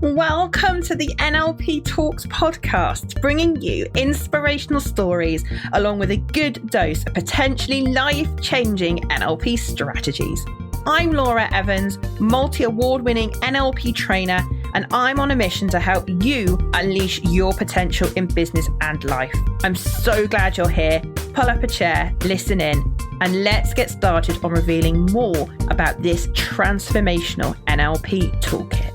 Welcome to the NLP Talks podcast, bringing you inspirational stories along with a good dose of potentially life-changing NLP strategies. I'm Laura Evans, multi-award-winning NLP trainer, and I'm on a mission to help you unleash your potential in business and life. I'm so glad you're here. Pull up a chair, listen in, and let's get started on revealing more about this transformational NLP toolkit.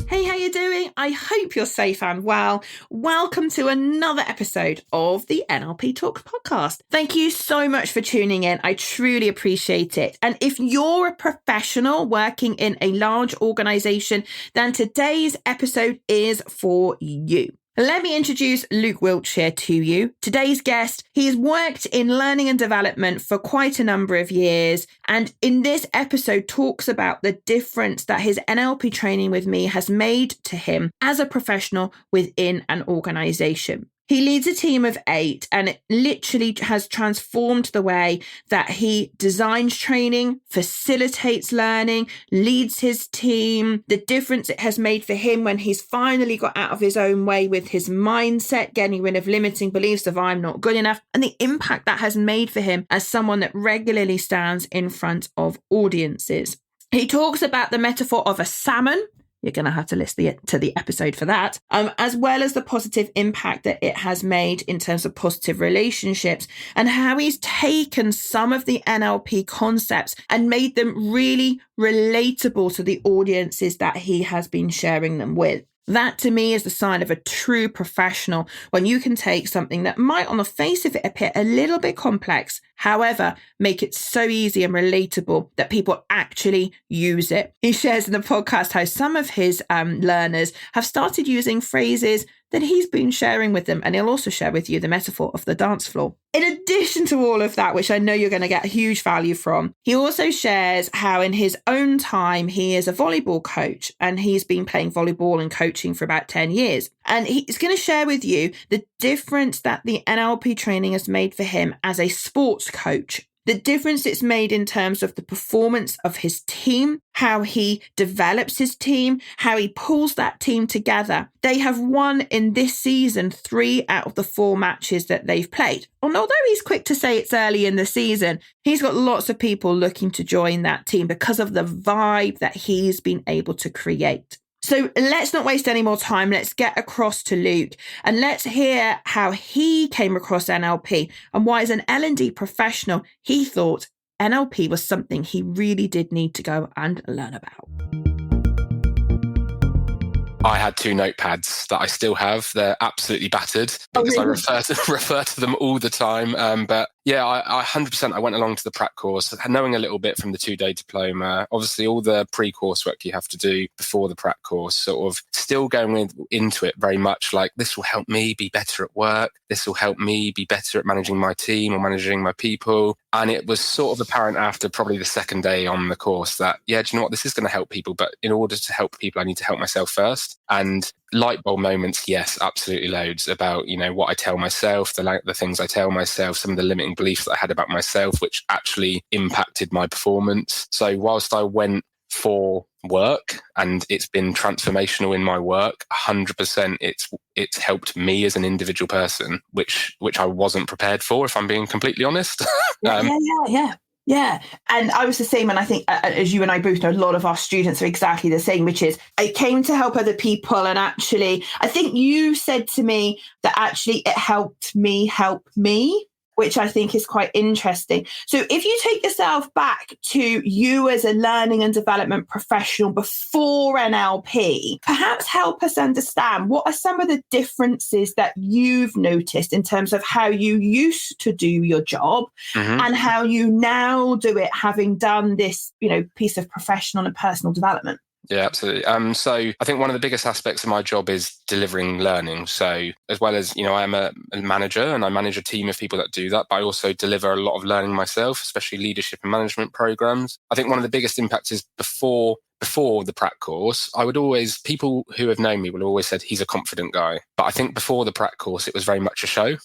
Hey, how you doing? I hope you're safe and well. Welcome to another episode of the NLP Talks podcast. Thank you so much for tuning in. I truly appreciate it. And if you're a professional working in a large organization, then today's episode is for you. Let me introduce Luke Wiltshire to you. Today's guest, he has worked in learning and development for quite a number of years. And in this episode talks about the difference that his NLP training with me has made to him as a professional within an organization. He leads a team of 8 and it literally has transformed the way that he designs training, facilitates learning, leads his team, the difference it has made for him when he's finally got out of his own way with his mindset, getting rid of limiting beliefs of I'm not good enough, and the impact that has made for him as someone that regularly stands in front of audiences. He talks about the metaphor of a salmon. You're going to have to listen to the episode for that, as well as the positive impact that it has made in terms of positive relationships and how he's taken some of the NLP concepts and made them really relatable to the audiences that he has been sharing them with. That to me is the sign of a true professional, when you can take something that might on the face of it appear a little bit complex, however, make it so easy and relatable that people actually use it. He shares in the podcast how some of his learners have started using phrases that he's been sharing with them, and he'll also share with you the metaphor of the dance floor. In addition to all of that, which I know you're going to get huge value from, he also shares how in his own time he is a volleyball coach and he's been playing volleyball and coaching for about 10 years. And he's going to share with you the difference that the NLP training has made for him as a sports coach. The difference it's made in terms of the performance of his team, how he develops his team, how he pulls that team together. They have won in this season 3 out of the 4 matches that they've played. And although he's quick to say it's early in the season, he's got lots of people looking to join that team because of the vibe that he's been able to create. So let's not waste any more time. Let's get across to Luke and let's hear how he came across NLP and why as an L&D professional, he thought NLP was something he really did need to go and learn about. I had 2 notepads that I still have. They're absolutely battered because I refer to them all the time. But yeah, I 100% I went along to the prac course, knowing a little bit from the 2-day diploma. Obviously, all the pre-course work you have to do before the prac course, sort of still going into it very much like this will help me be better at work. This will help me be better at managing my team or managing my people. And it was sort of apparent after probably the 2nd day on the course that, yeah, do you know what? This is going to help people. But in order to help people, I need to help myself first. And light bulb moments, yes, absolutely loads about, what I tell myself, the things I tell myself, some of the limiting beliefs that I had about myself, which actually impacted my performance. So whilst I went for work and it's been transformational in my work, 100% it's helped me as an individual person, which I wasn't prepared for, if I'm being completely honest. Yeah. And I was the same. And I think, as you and I both know, a lot of our students are exactly the same, which is I came to help other people. And actually, I think you said to me that actually it helped me help me, which I think is quite interesting. So if you take yourself back to you as a learning and development professional before NLP, perhaps help us understand what are some of the differences that you've noticed in terms of how you used to do your job and how you now do it, having done this, piece of professional and personal development. Yeah, absolutely. So I think one of the biggest aspects of my job is delivering learning. So as well as, I am a manager and I manage a team of people that do that, but I also deliver a lot of learning myself, especially leadership and management programs. I think one of the biggest impacts is before before the Pratt course, people who have known me will always said he's a confident guy. But I think before the Pratt course, it was very much a show.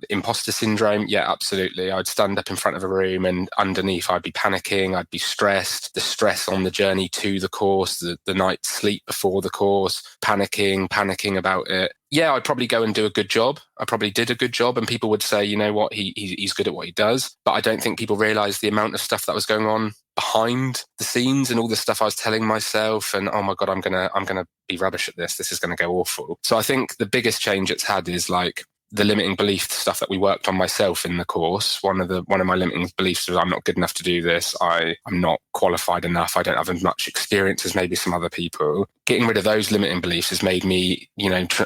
Imposter syndrome, yeah, absolutely. I'd stand up in front of a room and underneath I'd be panicking, I'd be stressed, the stress on the journey to the course, the night's sleep before the course, panicking about it. Yeah, I'd probably go and do a good job. I probably did a good job and people would say, you know what, he's good at what he does. But I don't think people realised the amount of stuff that was going on behind the scenes and all the stuff I was telling myself and, oh my God, I'm gonna be rubbish at this. This is going to go awful. So I think the biggest change it's had is like the limiting belief stuff that we worked on myself in the course. One of my limiting beliefs was I'm not good enough to do this. I'm not qualified enough. I don't have as much experience as maybe some other people. Getting rid of those limiting beliefs has made me,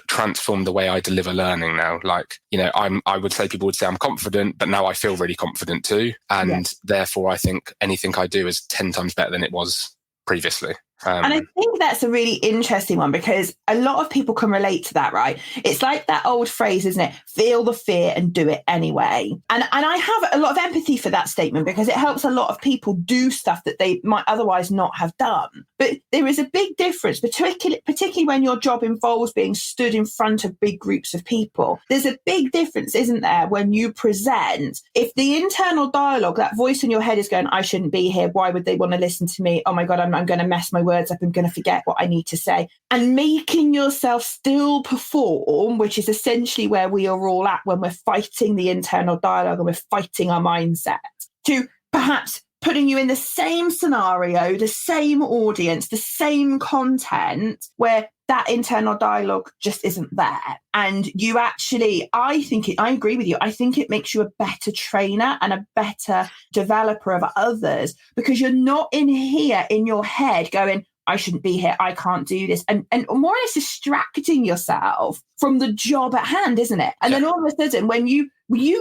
transform the way I deliver learning now. Like, I would say people would say I'm confident, but now I feel really confident too. And therefore I think anything I do is 10 times better than it was previously. And I think that's a really interesting one because a lot of people can relate to that, right? It's like that old phrase, isn't it? Feel the fear and do it anyway. And I have a lot of empathy for that statement because it helps a lot of people do stuff that they might otherwise not have done. But there is a big difference, particularly when your job involves being stood in front of big groups of people. There's a big difference, isn't there, when you present. If the internal dialogue, that voice in your head is going, I shouldn't be here. Why would they want to listen to me? Oh my God, I'm going to mess my words up. I'm going to forget what I need to say. And making yourself still perform, which is essentially where we are all at when we're fighting the internal dialogue and we're fighting our mindset, to perhaps putting you in the same scenario, the same audience, the same content where that internal dialogue just isn't there. And you actually, I agree with you. I think it makes you a better trainer and a better developer of others because you're not in here in your head going, I shouldn't be here. I can't do this. And more or less distracting yourself from the job at hand, isn't it? And then all of a sudden, when you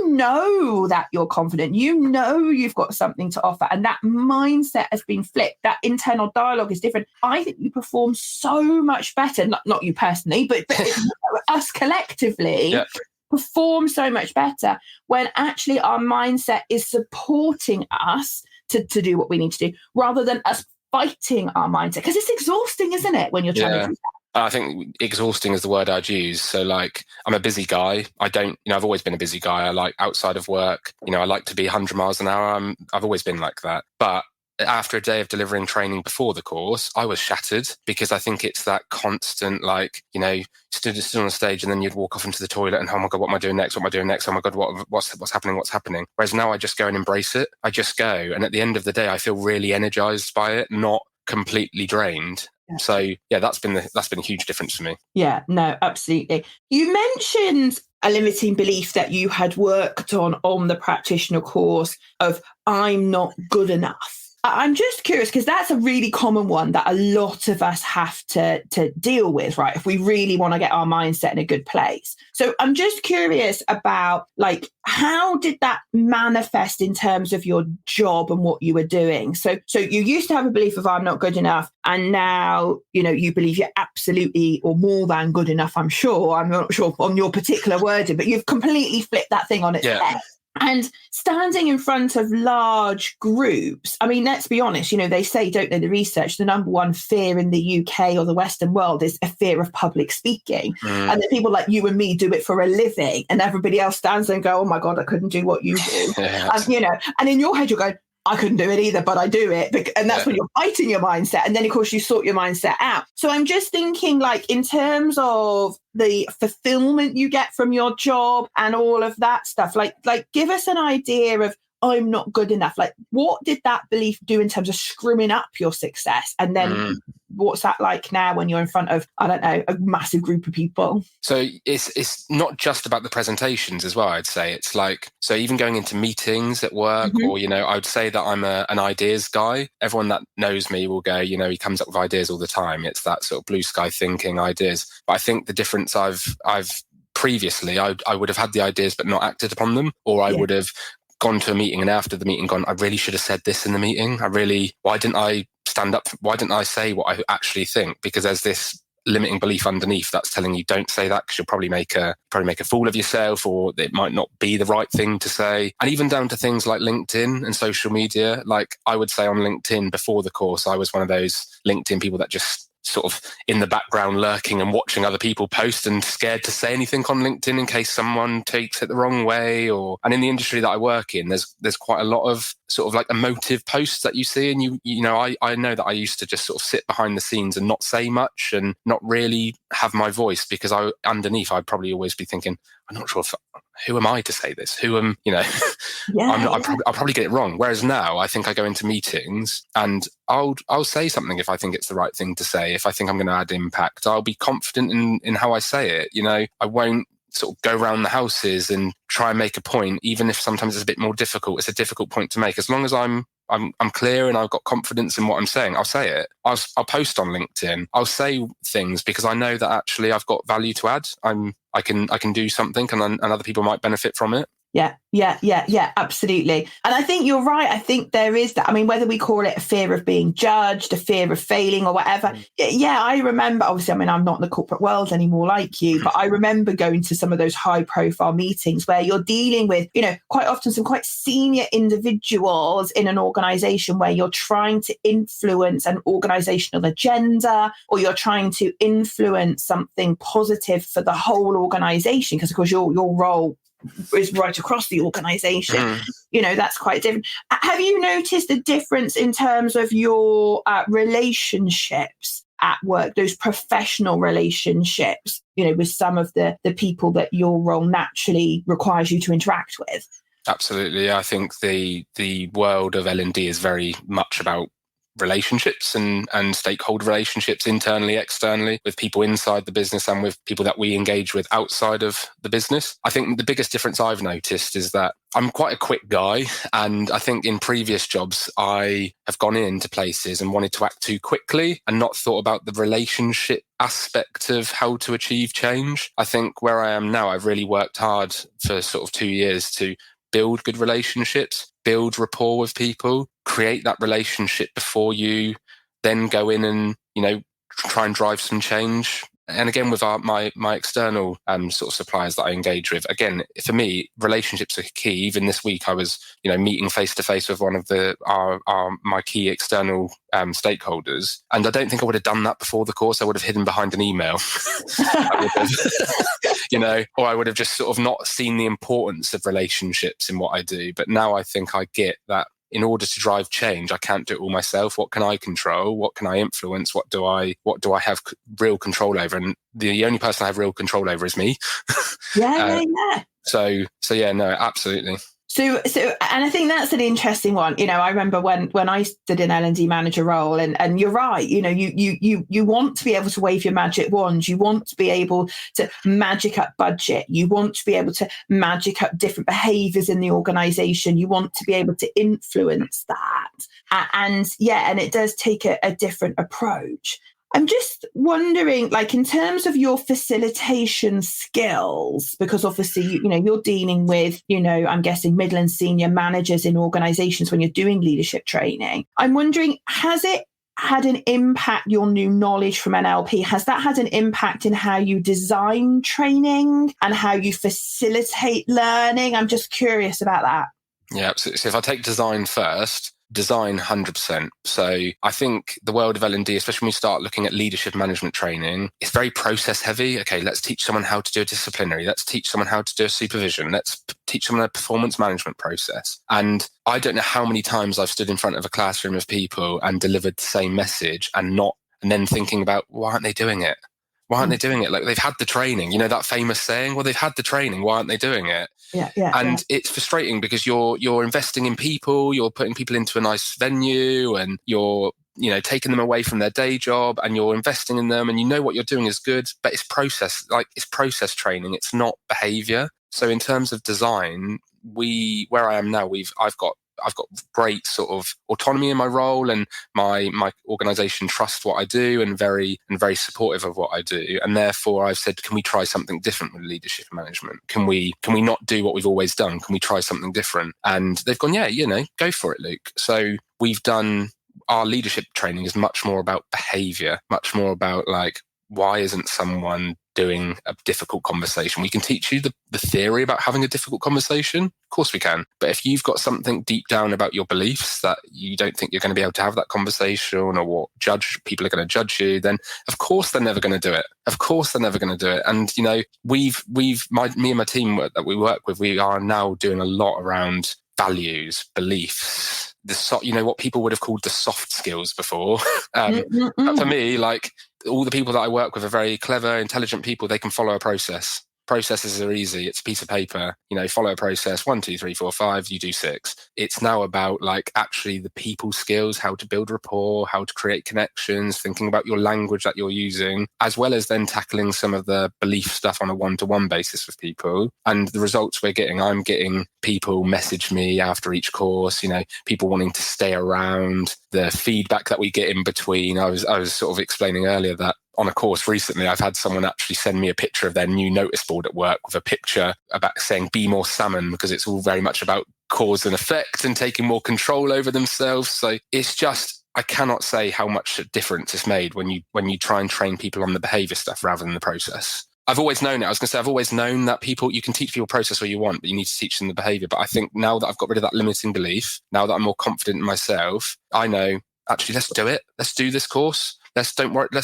know that you're confident, you've got something to offer, and that mindset has been flipped, that internal dialogue is different, I think you perform so much better, not you personally, but us collectively perform so much better when actually our mindset is supporting us to do what we need to do, rather than us fighting our mindset, because it's exhausting, isn't it, when you're trying to do that? I think exhausting is the word I'd use. So like, I'm a busy guy. I've always been a busy guy. I like outside of work, I like to be 100 miles an hour. I've always been like that. But after a day of delivering training before the course, I was shattered because I think it's that constant, like, stood on a stage and then you'd walk off into the toilet and, oh my God, what am I doing next? What am I doing next? Oh my God, what's happening? Whereas now I just go and embrace it. I just go. And at the end of the day, I feel really energized by it, not completely drained. So that's been a huge difference for me. Yeah, no, absolutely. You mentioned a limiting belief that you had worked on the practitioner course of I'm not good enough. I'm just curious because that's a really common one that a lot of us have to deal with, right? If we really want to get our mindset in a good place. So I'm just curious about, like, how did that manifest in terms of your job and what you were doing? So you used to have a belief of I'm not good enough, and now, you believe you're absolutely or more than good enough, I'm sure. I'm not sure on your particular wording, but you've completely flipped that thing on its head. And standing in front of large groups, I mean, let's be honest, they say, don't they, the research, the number one fear in the UK or the Western world is a fear of public speaking. And then people like you and me do it for a living, and everybody else stands there and go, oh my God, I couldn't do what you do. And in your head, you're going, I couldn't do it either, but I do it. And that's when you're fighting your mindset. And then, of course, you sort your mindset out. So I'm just thinking, like, in terms of the fulfillment you get from your job and all of that stuff, like give us an idea of I'm not good enough. Like, what did that belief do in terms of screwing up your success? And then what's that like now when you're in front of, I don't know, a massive group of people? So it's not just about the presentations as well, I'd say. It's like, so even going into meetings at work, or, I would say that I'm an ideas guy. Everyone that knows me will go, he comes up with ideas all the time. It's that sort of blue sky thinking ideas. But I think the difference I've previously, I would have had the ideas but not acted upon them, or I would have gone to a meeting and after the meeting gone, I really should have said this in the meeting. Why didn't I stand up? Why didn't I say what I actually think? Because there's this limiting belief underneath that's telling you don't say that because you'll probably make a fool of yourself, or it might not be the right thing to say. And even down to things like LinkedIn and social media. Like I would say on LinkedIn before the course, I was one of those LinkedIn people that just sort of in the background lurking and watching other people post and scared to say anything on LinkedIn in case someone takes it the wrong way. And in the industry that I work in, there's quite a lot of sort of like emotive posts that you see. And you know, I know that I used to just sort of sit behind the scenes and not say much and not really have my voice, because underneath I'd probably always be thinking, I'm not sure who am I to say this? Who am, you know, I'll probably get it wrong. Whereas now I think I go into meetings and I'll say something if I think it's the right thing to say. If I think I'm going to add impact, I'll be confident in how I say it. You know, I won't sort of go around the houses and try and make a point, even if sometimes it's a bit more difficult. It's a difficult point to make. As long as I'm clear and I've got confidence in what I'm saying, I'll say it. I'll post on LinkedIn. I'll say things because I know that actually I've got value to add. I can do something and other people might benefit from it. Yeah, absolutely. And I think you're right. I think there is that. I mean, whether we call it a fear of being judged, a fear of failing or whatever. Yeah, I remember, obviously, I mean, I'm not in the corporate world anymore like you, but I remember going to some of those high profile meetings where you're dealing with, you know, quite often some quite senior individuals in an organization where you're trying to influence an organizational agenda, or you're trying to influence something positive for the whole organization, because of course your role is right across the organization. You know, that's quite different. Have you noticed a difference in terms of your relationships at work, those professional relationships, you know, with some of the people that your role naturally requires you to interact with? Absolutely. I think the world of L&D is very much about relationships and stakeholder relationships, internally, externally, with people inside the business and with people that we engage with outside of the business. I think the biggest difference I've noticed is that I'm quite a quick guy, and I think in previous jobs I have gone into places and wanted to act too quickly and not thought about the relationship aspect of how to achieve change. I think where I am now, I've really worked hard for sort of 2 years to build good relationships, build rapport with people, create that relationship before you then go in and, you know, try and drive some change. And again, with my external sort of suppliers that I engage with, again, for me, relationships are key. Even this week, I was, you know, meeting face to face with one of my key external stakeholders, and I don't think I would have done that before the course. I would have hidden behind an email, you know, or I would have just sort of not seen the importance of relationships in what I do. But now I think I get that. In order to drive change, I can't do it all myself. What can I control? What can I influence? What do I have real control over? And the only person I have real control over is me. Yeah. So yeah, no, absolutely. So, and I think that's an interesting one. You know, I remember when I did an L&D manager role, and you're right. You know, you want to be able to wave your magic wand. You want to be able to magic up budget. You want to be able to magic up different behaviours in the organisation. You want to be able to influence that. And it does take a different approach. I'm just wondering, like, in terms of your facilitation skills, because obviously, you know, you're dealing with, you know, I'm guessing middle and senior managers in organizations when you're doing leadership training. I'm wondering, has it had an impact, your new knowledge from NLP? Has that had an impact in how you design training and how you facilitate learning? I'm just curious about that. Yeah, absolutely. So if I take design first, design 100%. So I think the world of L&D, especially when we start looking at leadership management training, it's very process heavy. Okay, let's teach someone how to do a disciplinary. Let's teach someone how to do a supervision. Let's teach someone a performance management process. And I don't know how many times I've stood in front of a classroom of people and delivered the same message and then thinking about, why aren't they doing it? Why aren't they doing it? Like, they've had the training, you know, that famous saying, well, they've had the training. Why aren't they doing it? And it's frustrating because you're investing in people, you're putting people into a nice venue, and you're, you know, taking them away from their day job, and you're investing in them, and you know what you're doing is good, but it's process training. It's not behavior. So in terms of design, where I am now, I've got great sort of autonomy in my role, and my organization trusts what I do and very supportive of what I do. And therefore I've said, can we try something different with leadership management? Can we not do what we've always done? Can we try something different? And they've gone, yeah, you know, go for it, Luke. So we've done, our leadership training is much more about behavior, much more about like, why isn't someone doing a difficult conversation? We can teach you the theory about having a difficult conversation. Of course we can. But if you've got something deep down about your beliefs that you don't think you're going to be able to have that conversation, or what people are going to judge you, then of course they're never going to do it. Of course they're never going to do it. And, you know, me and my team that we work with, we are now doing a lot around values, beliefs, what people would have called the soft skills before. But for me, like, all the people that I work with are very clever, intelligent people. They can follow a process. Processes are easy. It's a piece of paper, you know, follow a process, 1, 2, 3, 4, 5, you do 6. It's now about like actually the people skills, how to build rapport, how to create connections, thinking about your language that you're using, as well as then tackling some of the belief stuff on a one-to-one basis with people. And the results I'm getting people message me after each course, you know, people wanting to stay around, the feedback that we get in between. I was sort of explaining earlier that on a course recently, I've had someone actually send me a picture of their new notice board at work with a picture about saying, be more salmon, because it's all very much about cause and effect and taking more control over themselves. So it's just, I cannot say how much difference it's made when you try and train people on the behavior stuff rather than the process. I've always known it. I've always known that you can teach people process all you want, but you need to teach them the behavior. But I think now that I've got rid of that limiting belief, now that I'm more confident in myself, I know, actually, let's do it. Let's do this course. Let's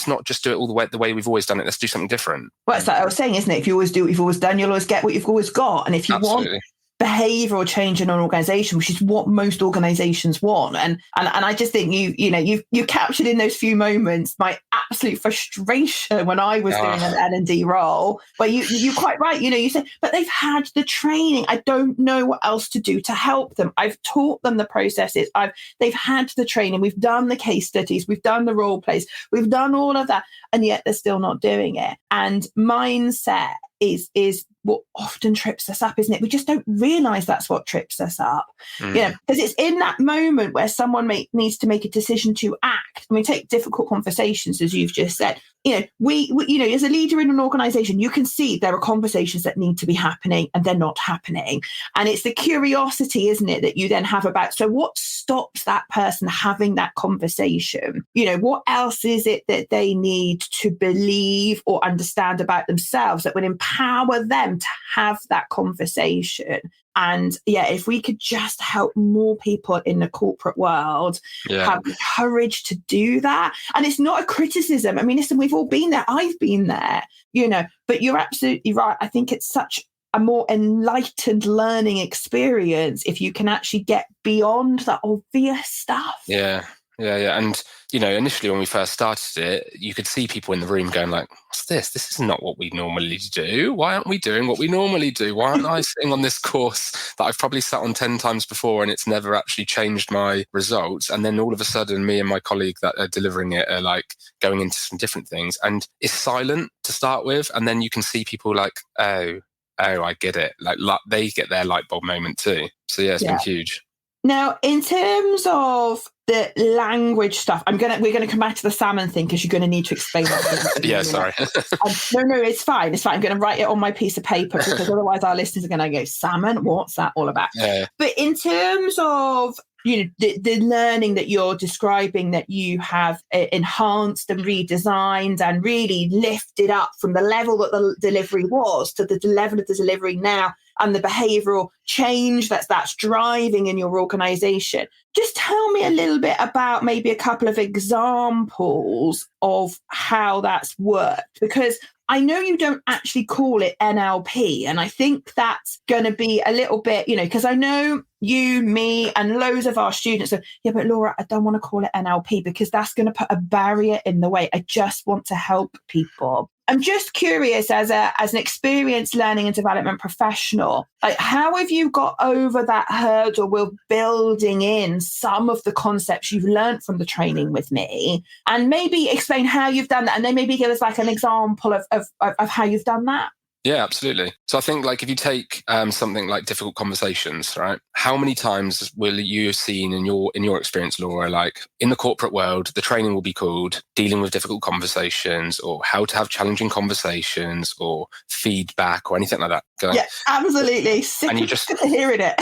not just do it all the way we've always done it. Let's do something different. Well, it's like I was saying, isn't it? If you always do what you've always done, you'll always get what you've always got. And if you want behavioural change in an organisation, which is what most organisations want, and I just think you captured in those few moments my absolute frustration when I was doing an L&D role, where you're quite right. You know, you said, but they've had the training. I don't know what else to do to help them. I've taught them the processes. They've had the training. We've done the case studies. We've done the role plays. We've done all of that, and yet they're still not doing it. And mindset is what often trips us up, isn't it? We just don't realise that's what trips us up. You know, because it's in that moment where someone needs to make a decision to act. I mean, take difficult conversations, as you've just said. You know, we as a leader in an organisation, you can see there are conversations that need to be happening and they're not happening. And it's the curiosity, isn't it, that you then have about, so what stops that person having that conversation? You know, what else is it that they need to believe or understand about themselves that would empower them to have that conversation? And yeah, if we could just help more people in the corporate world have the courage to do that. And it's not a criticism. I mean, listen, we've all been there. I've been there, you know, but you're absolutely right. I think it's such a more enlightened learning experience if you can actually get beyond that obvious stuff. Yeah. And, you know, initially when we first started it, you could see people in the room going like, what's this? This is not what we normally do. Why aren't we doing what we normally do? Why aren't I sitting on this course that I've probably sat on 10 times before and it's never actually changed my results? And then all of a sudden, me and my colleague that are delivering it are like going into some different things. And it's silent to start with. And then you can see people like, oh, I get it. Like they get their light bulb moment too. So yeah, it's been huge. Now, in terms of the language stuff, we're going to come back to the salmon thing because you're going to need to explain that. Yeah, sorry. No, it's fine. It's fine. I'm going to write it on my piece of paper because otherwise our listeners are going to go, salmon? What's that all about? Yeah. But in terms of, you know, the learning that you're describing that you have enhanced and redesigned and really lifted up from the level that the delivery was to the level of the delivery now, and the behavioural change that's driving in your organisation. Just tell me a little bit about maybe a couple of examples of how that's worked, because I know you don't actually call it NLP, and I think that's going to be a little bit, you know, because I know you, me, and loads of our students are, yeah, but Laura, I don't want to call it NLP because that's going to put a barrier in the way. I just want to help people. I'm just curious, as an experienced learning and development professional, like how have you got over that hurdle with building in some of the concepts you've learned from the training with me, and maybe explain how you've done that, and then maybe give us like an example of how you've done that? Yeah, absolutely. So I think like if you take something like difficult conversations, right? How many times will you have seen in your experience, Laura, like in the corporate world, the training will be called dealing with difficult conversations, or how to have challenging conversations, or feedback, or anything like that? Yeah, absolutely. And you just hearing it.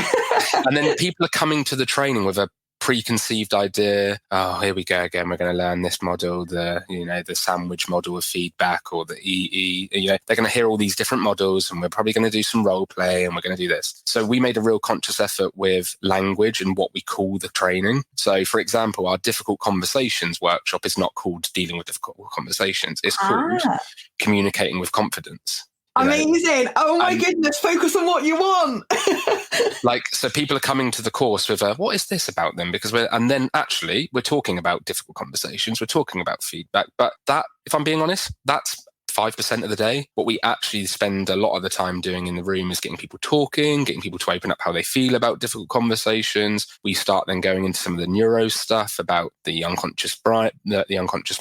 And then people are coming to the training with a preconceived idea. Oh, here we go again. We're going to learn this model, the sandwich model of feedback, or the EE. They're going to hear all these different models, and we're probably going to do some role play, and we're going to do this. So we made a real conscious effort with language and what we call the training. So, for example, our difficult conversations workshop is not called dealing with difficult conversations. It's called communicating with confidence. Amazing. Oh my goodness, focus on what you want. So people are coming to the course with what is this about them? And then actually we're talking about difficult conversations. We're talking about feedback, but that, if I'm being honest, that's 5% of the day. What we actually spend a lot of the time doing in the room is getting people talking, getting people to open up how they feel about difficult conversations. We start then going into some of the neuro stuff about the unconscious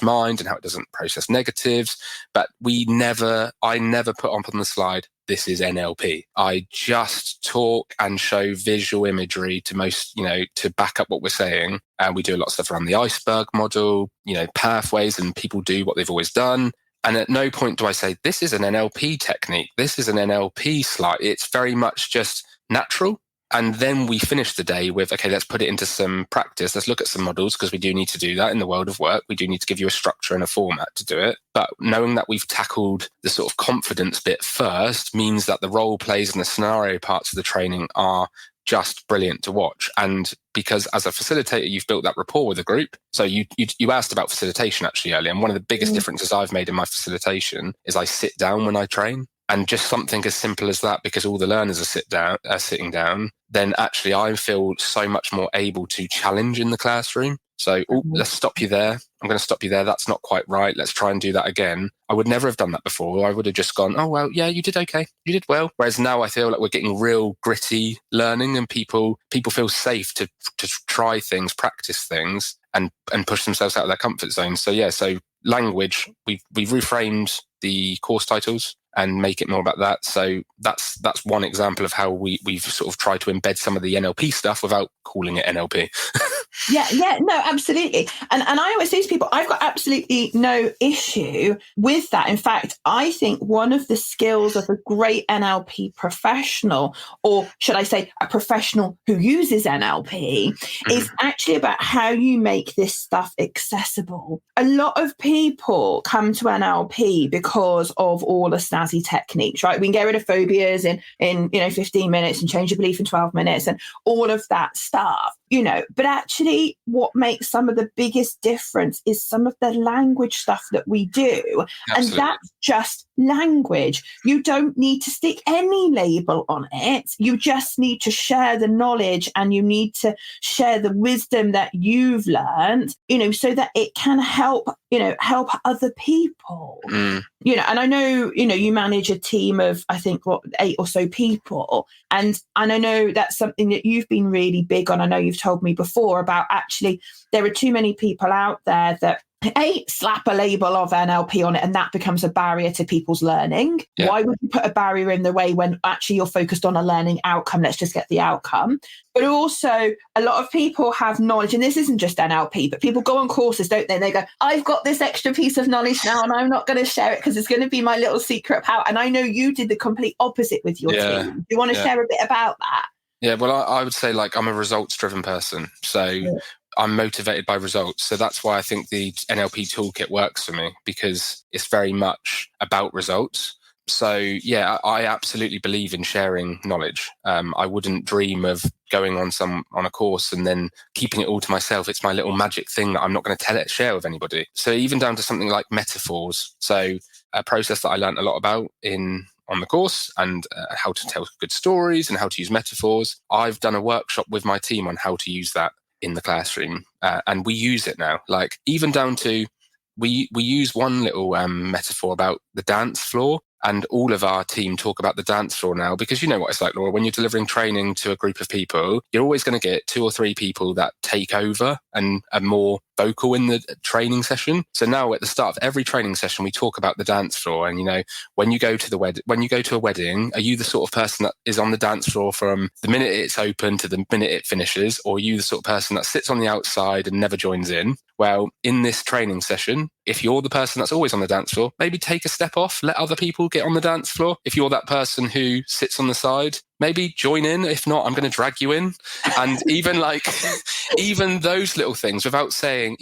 mind and how it doesn't process negatives. But I never put up on the slide, this is NLP. I just talk and show visual imagery to back up what we're saying. And we do a lot of stuff around the iceberg model, pathways, and people do what they've always done. And at no point do I say, this is an NLP technique. This is an NLP slide. It's very much just natural. And then we finish the day with, okay, let's put it into some practice. Let's look at some models, because we do need to do that in the world of work. We do need to give you a structure and a format to do it. But knowing that we've tackled the sort of confidence bit first means that the role plays and the scenario parts of the training are just brilliant to watch. And because as a facilitator, you've built that rapport with a group. So you asked about facilitation actually earlier. And one of the biggest differences I've made in my facilitation is I sit down when I train. And just something as simple as that, because all the learners are sitting down, then actually I feel so much more able to challenge in the classroom. So let's stop you there. I'm going to stop you there. That's not quite right. Let's try and do that again. I would never have done that before. I would have just gone, oh, well, yeah, you did okay. You did well. Whereas now I feel like we're getting real gritty learning, and people feel safe to try things, practice things, and push themselves out of their comfort zone. So language, we've reframed the course titles and make it more about that. So that's one example of how we've sort of tried to embed some of the NLP stuff without calling it NLP. No, absolutely. And I always say to people, I've got absolutely no issue with that. In fact, I think one of the skills of a great NLP professional, or should I say a professional who uses NLP, is actually about how you make this stuff accessible. A lot of people come to NLP because of all the snazzy techniques, right? We can get rid of phobias in 15 minutes and change your belief in 12 minutes and all of that stuff. But actually what makes some of the biggest difference is some of the language stuff that we do. Absolutely. And that's just language. You don't need to stick any label on it. You just need to share the knowledge, and you need to share the wisdom that you've learned, so that it can help other people. And I know, you manage a team of, I think, 8 or so people. And I know that's something that you've been really big on. I know you've told me before about actually there are too many people out there that slap a label of NLP on it, and that becomes a barrier to people's learning. Yeah. Why would you put a barrier in the way when actually you're focused on a learning outcome? Let's just get the outcome. But also a lot of people have knowledge, and this isn't just NLP, but people go on courses, don't they? And they go, I've got this extra piece of knowledge now, and I'm not going to share it because it's going to be my little secret power. And I know you did the complete opposite with your team. Do you want to share a bit about that? Yeah, well, I would say I'm a results-driven person. So I'm motivated by results. So that's why I think the NLP toolkit works for me, because it's very much about results. So yeah, I absolutely believe in sharing knowledge. I wouldn't dream of going on a course and then keeping it all to myself. It's my little magic thing that I'm not going to share with anybody. So even down to something like metaphors. So a process that I learned a lot about on the course, and how to tell good stories and how to use metaphors. I've done a workshop with my team on how to use that in the classroom, and we use it now. Even down to we use one little metaphor about the dance floor, and all of our team talk about the dance floor now, because you know what it's like, Laura, when you're delivering training to a group of people, you're always going to get 2 or 3 people that take over and are more vocal in the training session. So now at the start of every training session, we talk about the dance floor. And, when you go to a wedding, are you the sort of person that is on the dance floor from the minute it's open to the minute it finishes? Or are you the sort of person that sits on the outside and never joins in? Well, in this training session, if you're the person that's always on the dance floor, maybe take a step off, let other people get on the dance floor. If you're that person who sits on the side, maybe join in. If not, I'm going to drag you in. And even even those little things, without saying,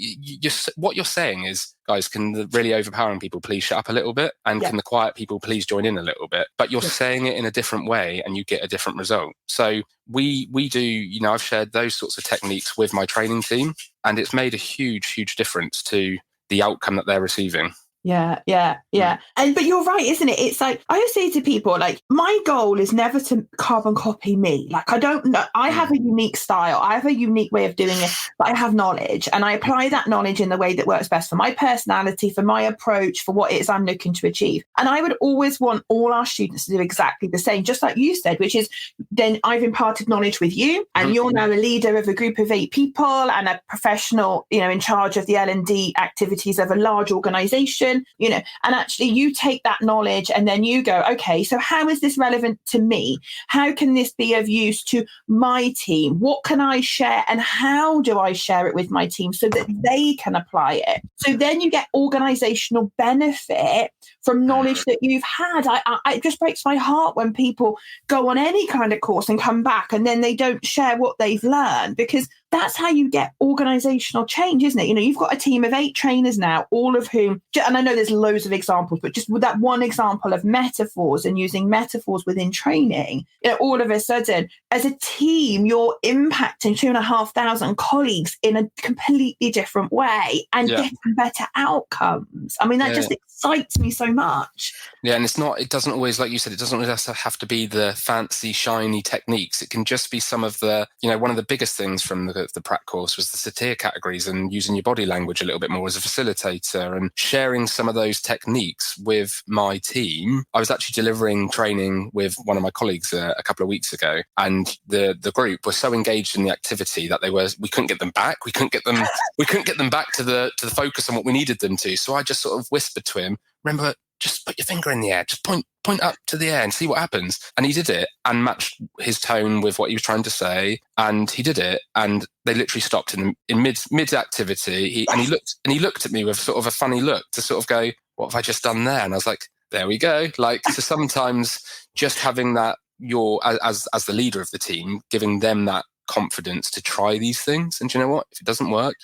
what you're saying is, guys, can the really overpowering people please shut up a little bit? And can the quiet people please join in a little bit? But you're saying it in a different way and you get a different result. So we do, I've shared those sorts of techniques with my training team, and it's made a huge, huge difference to the outcome that they're receiving. Yeah. But you're right, isn't it? It's like, I always say to people, like, my goal is never to carbon copy me. Like, I don't know. I have a unique style. I have a unique way of doing it, but I have knowledge, and I apply that knowledge in the way that works best for my personality, for my approach, for what it is I'm looking to achieve. And I would always want all our students to do exactly the same, just like you said, which is, then I've imparted knowledge with you, and you're now a leader of a group of 8 people and a professional, in charge of the L&D activities of a large organization. And actually you take that knowledge and then you go, okay, so how is this relevant to me? How can this be of use to my team? What can I share, and how do I share it with my team so that they can apply it? So then you get organizational benefit from knowledge that you've had. It just breaks my heart when people go on any kind of course and come back and then they don't share what they've learned, because that's how you get organizational change, isn't it? You've got a team of 8 trainers now, all of whom, and I know there's loads of examples, but just with that one example of metaphors and using metaphors within training, all of a sudden, as a team, you're impacting 2,500 colleagues in a completely different way and getting better outcomes. I mean, that just excites me so much. Yeah, and it doesn't always, like you said, it doesn't always have to be the fancy, shiny techniques. It can just be some of the, one of the biggest things from the prac course was the satir categories and using your body language a little bit more as a facilitator and sharing some of those techniques with my team. I was actually delivering training with one of my colleagues a couple of weeks ago, and the group were so engaged in the activity that we couldn't get them back. We couldn't get them back to the focus on what we needed them to. So I just sort of whispered to him, remember, just put your finger in the air, just point up to the air and see what happens. And he did it and matched his tone with what he was trying to say. And he did it, and they literally stopped in mid activity. He looked at me with sort of a funny look to sort of go, what have I just done there? And I was like, there we go. So sometimes just having that, as the leader of the team, giving them that confidence to try these things. And do you know what? If it doesn't work,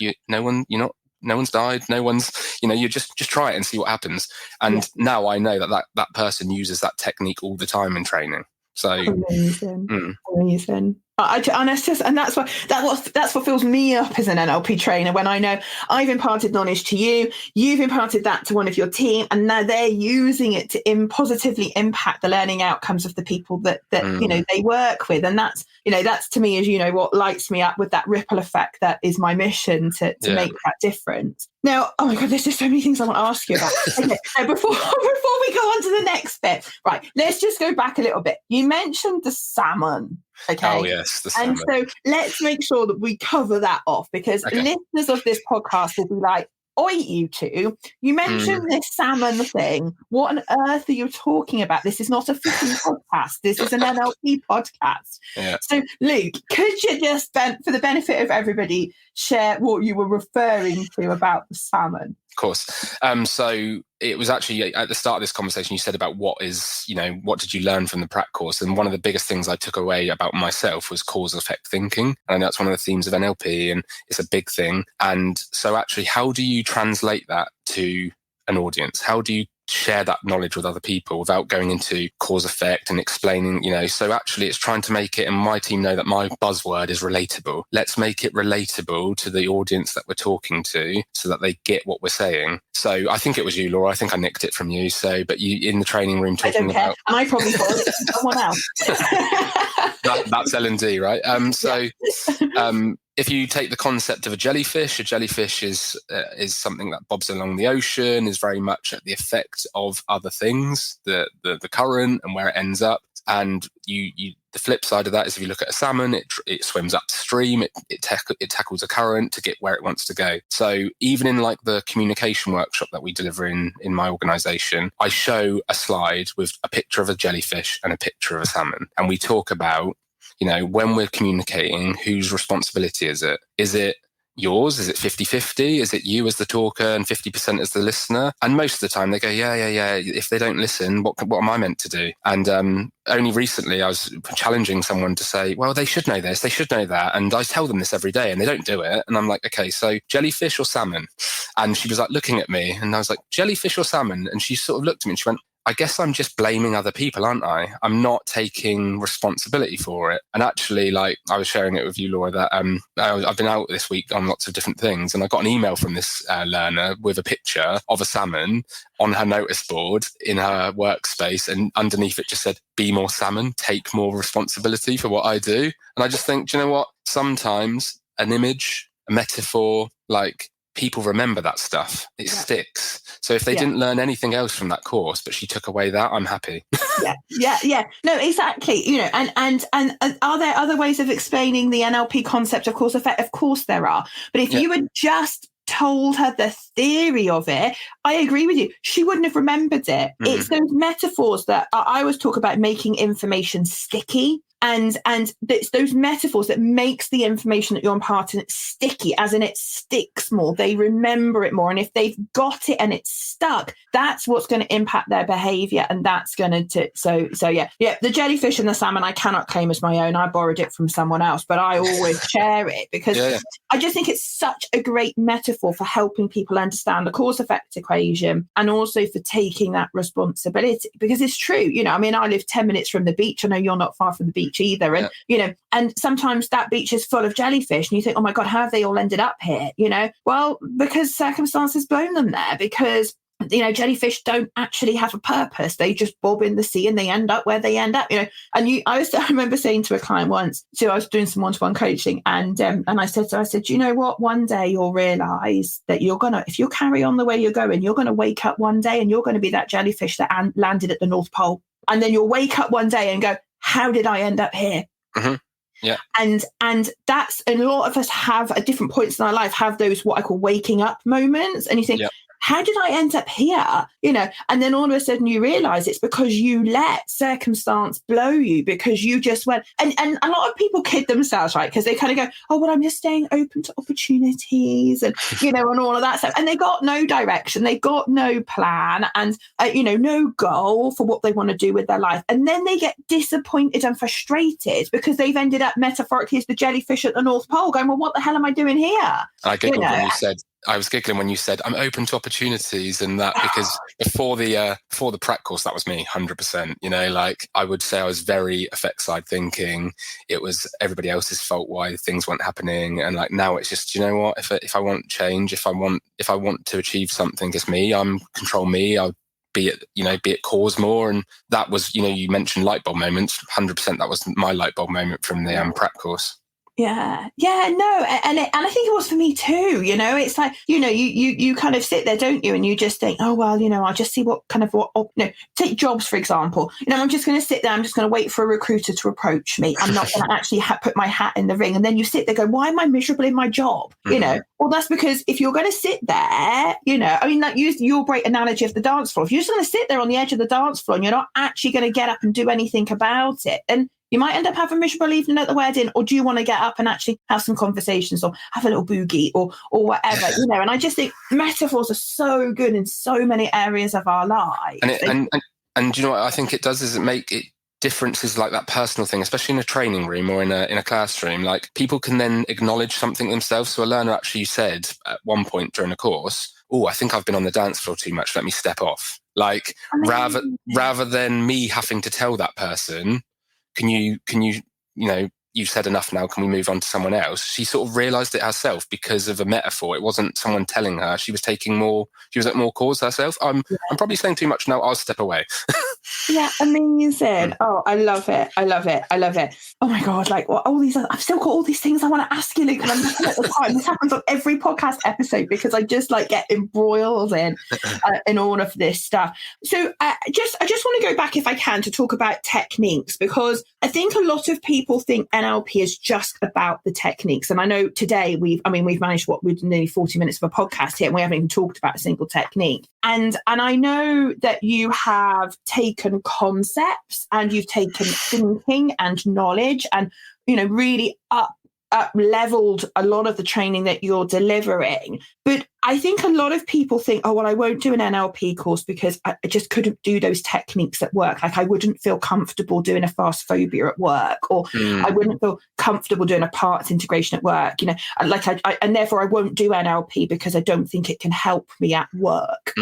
no one's died. No one's, you just try it and see what happens. And now I know that person uses that technique all the time in training. So amazing. And that's what fills me up as an NLP trainer, when I know I've imparted knowledge to you, you've imparted that to one of your team, and now they're using it to positively impact the learning outcomes of the people that they work with. And that's to me is what lights me up with that ripple effect. That is my mission to make that difference. Now, oh my God, there's just so many things I want to ask you about. Okay, so before we go on to the next bit, right, let's just go back a little bit. You mentioned the salmon. Okay. Oh, yes. The salmon. And so let's make sure that we cover that off, because listeners of this podcast will be like, oi, you two, you mentioned this salmon thing. What on earth are you talking about? This is not a fishing podcast. This is an NLP podcast. Yeah. So, Luke, could you just, for the benefit of everybody, share what you were referring to about the salmon? Of course. So it was actually at the start of this conversation, you said about what did you learn from the prac course? And one of the biggest things I took away about myself was cause effect thinking. And that's one of the themes of NLP, and it's a big thing. And so actually, how do you translate that to an audience? How do you share that knowledge with other people without going into cause effect and explaining, so actually it's trying to make it, and my team know that my buzzword is relatable. Let's make it relatable to the audience that we're talking to so that they get what we're saying. So I think it was you, Laura. I think I nicked it from you. So, but you in the training room talking about, and I probably thought someone else. That's L&D, right? If you take the concept of a jellyfish is something that bobs along the ocean, is very much at the effect of other things, the current and where it ends up. And the flip side of that is, if you look at a salmon, it swims upstream, it tackles a current to get where it wants to go. So even in like the communication workshop that we deliver in my organization, I show a slide with a picture of a jellyfish and a picture of a salmon, and we talk about, when we're communicating, whose responsibility is it? Is it, yours? Is it 50-50? Is it you as the talker and 50% as the listener? And most of the time they go, yeah. If they don't listen, what am I meant to do? And only recently I was challenging someone to say, well, they should know this, they should know that. And I tell them this every day and they don't do it. And I'm like, okay, so jellyfish or salmon? And she was like looking at me and I was like, jellyfish or salmon? And she sort of looked at me and she went, I guess I'm just blaming other people, aren't I? I'm not taking responsibility for it. And actually, like I was sharing it with you, Laura, that I've been out this week on lots of different things. And I got an email from this learner with a picture of a salmon on her notice board in her workspace. And underneath it just said, be more salmon, take more responsibility for what I do. And I just think, do you know what? Sometimes an image, a metaphor, like people remember that stuff. It sticks. So if they didn't learn anything else from that course, but she took away that, I'm happy. Yeah. No, exactly. You know, and are there other ways of explaining the NLP concept of cause effect? Of course there are. But if you had just told her the theory of it, I agree with you. She wouldn't have remembered it. Mm-hmm. It's those metaphors that I always talk about making information sticky. And it's those metaphors that makes the information that you're imparting sticky, as in it sticks more. They remember it more. And if they've got it and it's stuck, that's what's going to impact their behavior. And that's going to, so yeah. The jellyfish and the salmon, I cannot claim as my own. I borrowed it from someone else, but I always share it because I just think it's such a great metaphor for helping people understand the cause effect equation and also for taking that responsibility, because it's true. You know, I mean, I live 10 minutes from the beach. I know you're not far from the beach either. And, you know, and sometimes that beach is full of jellyfish and you think, oh my God, how have they all ended up here? You know, well, because circumstances blown them there, because, you know, jellyfish don't actually have a purpose. They just bob in the sea and they end up where they end up, you know. And I remember saying to a client once, so I was doing some one-to-one coaching and I said, you know what, one day you'll realize that if you carry on the way you're going, you're going to wake up one day and you're going to be that jellyfish that landed at the North Pole. And then you'll wake up one day and go, how did I end up here? Mm-hmm. Yeah. And that's, and a lot of us have at different points in our life have those what I call waking up moments. And you think, how did I end up here? You know, and then all of a sudden you realize it's because you let circumstance blow you, because you just went, and a lot of people kid themselves, right? Because they kind of go, oh, well, I'm just staying open to opportunities and, you know, and all of that stuff. And they got no direction. They got no plan and, you know, no goal for what they want to do with their life. And then they get disappointed and frustrated because they've ended up metaphorically as the jellyfish at the North Pole going, well, what the hell am I doing here? I giggled when you said, I was giggling when you said I'm open to opportunities, and that because before the prac course, that was me 100%. You know, like I would say I was very effect side thinking. It was everybody else's fault why things weren't happening, and like now it's just, you know what, if I want change, if I want to achieve something, it's me. Control me. I'll be it cause more, and that was, you know, you mentioned light bulb moments. 100%, that was my light bulb moment from the prac course. Yeah, no, and I think it was for me too. You know, it's like, you know, you kind of sit there, don't you, and you just think, oh well, you know, I'll just see what take jobs for example. You know, I'm just going to sit there, I'm just going to wait for a recruiter to approach me. I'm not going to actually put my hat in the ring. And then you sit there, go, why am I miserable in my job? Mm-hmm. You know, well, that's because if you're going to sit there, you know, I mean, like use your great analogy of the dance floor. If you're just going to sit there on the edge of the dance floor and you're not actually going to get up and do anything about it, then you might end up having a miserable evening at the wedding, or do you want to get up and actually have some conversations or have a little boogie or whatever, you know? And I just think metaphors are so good in so many areas of our lives. And you know what I think it does is it make it differences like that personal thing, especially in a training room or in a classroom. Like people can then acknowledge something themselves. So a learner actually said at one point during a course, oh, I think I've been on the dance floor too much. Let me step off. Like rather than me having to tell that person, can you, you know, you've said enough now, can we move on to someone else? She sort of realized it herself because of a metaphor. It wasn't someone telling her. She was at more cause herself. I'm probably saying too much now. I'll step away. Yeah, amazing. Oh, I love it. Oh my God, like all these, I've still got all these things I want to ask you, Luke, and I'm looking at the time. This happens on every podcast episode because I just like get embroiled in all of this stuff. So I just want to go back, if I can, to talk about techniques, because I think a lot of people think NLP is just about the techniques. And I know today we've managed with nearly 40 minutes of a podcast here and we haven't even talked about a single technique. And I know that you have taken concepts and you've taken thinking and knowledge and, you know, really up-leveled a lot of the training that you're delivering. But I think a lot of people think, oh, well, I won't do an NLP course because I just couldn't do those techniques at work. Like I wouldn't feel comfortable doing a fast phobia at work, or I wouldn't feel comfortable doing a parts integration at work, like and therefore I won't do NLP because I don't think it can help me at work.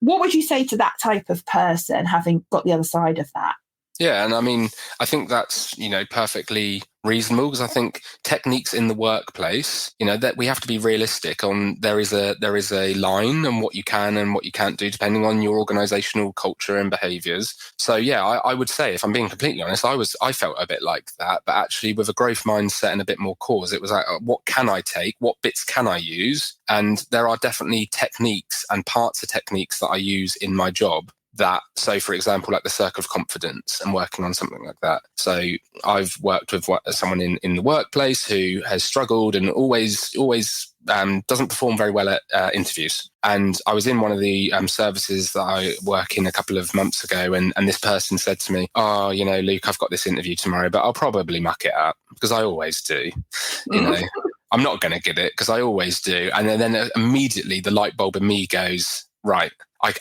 What would you say to that type of person, having got the other side of that? Yeah, and I mean, I think that's, perfectly reasonable, because I think techniques in the workplace, that we have to be realistic on. There is a line on what you can and what you can't do depending on your organizational culture and behaviors. So yeah, I would say, if I'm being completely honest, I felt a bit like that, but actually with a growth mindset and a bit more cause, it was like, what can I take? What bits can I use? And there are definitely techniques and parts of techniques that I use in my job. So for example, like the circle of confidence and working on something like that. So I've worked with someone in the workplace who has struggled and always doesn't perform very well at interviews. And I was in one of the services that I work in a couple of months ago, and this person said to me, oh, Luke, I've got this interview tomorrow, but I'll probably muck it up because I always do, I'm not going to get it because I always do. And then immediately the light bulb in me goes, right,